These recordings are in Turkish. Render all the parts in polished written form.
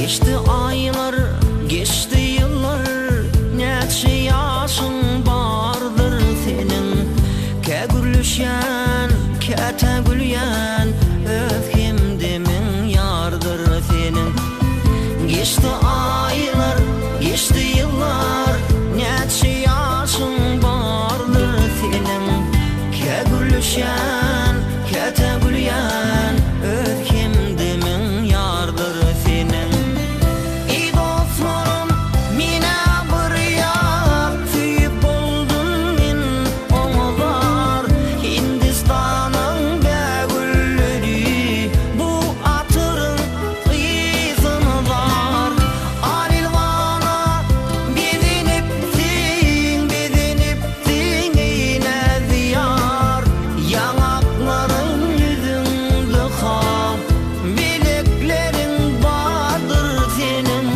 Geçti aylar, geçti yıllar, neçe yaşın bardır senin. Ke gülüşen, kete gülyen, öfkem demin yardır senin. Geçti aylar, geçti yıllar, neçe yaşın bardır senin. Ke gülüşen, kete gülyen, öfkem demin yardır senin. İyi dostlarım, mine bir yar, tüyüp buldum min oğlar. Hindistan'ın begülleri, bu atırın iyisini var. Alilvana bediniptin yine diyar. Yanakların yüzünde kal, bileklerin vardır senin.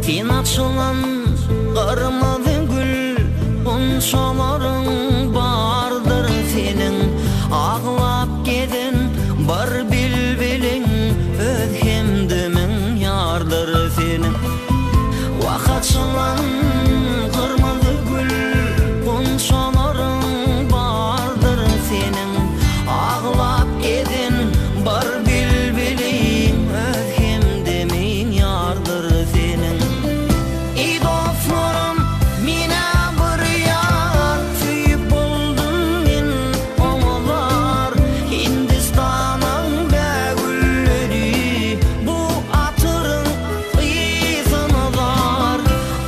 Sen açılan kırmızı gül, unçaların bardır senin. Ağlap geden bir bilbilin, öfkem demin yardır senin. Vakatçılan kırmızı gül, unçaların bardır senin. Ağlap geden bir bilbilin, öfkem demin yardır senin. İyi dostlarım, mine bir yar, tüyüp buldum min oğlar. Hindistan'ın begülleri, bu atırın iyisini var.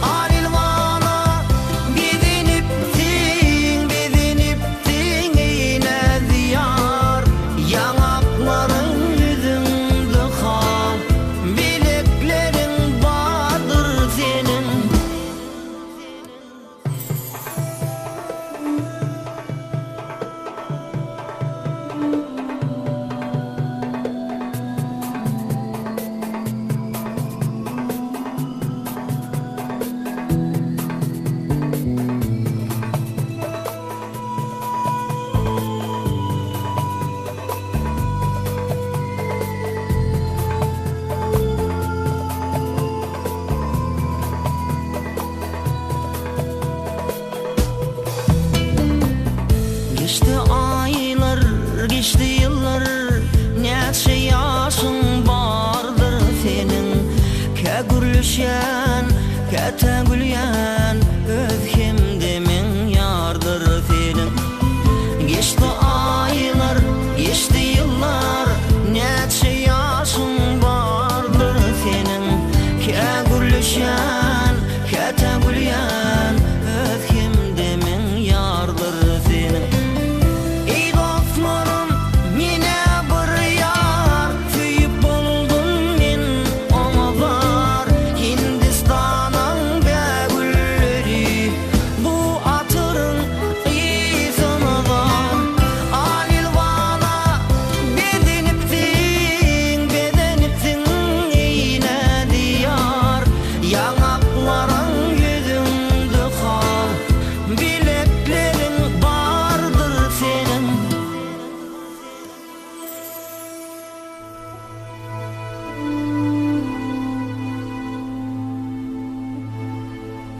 Alilvana bediniptin yine diyar. Yanakların yüzünde kal, bileklerin vardır senin. Geçti aylar, geçti yıllar, neçe yaşın bardır senin. Ke gülüşen,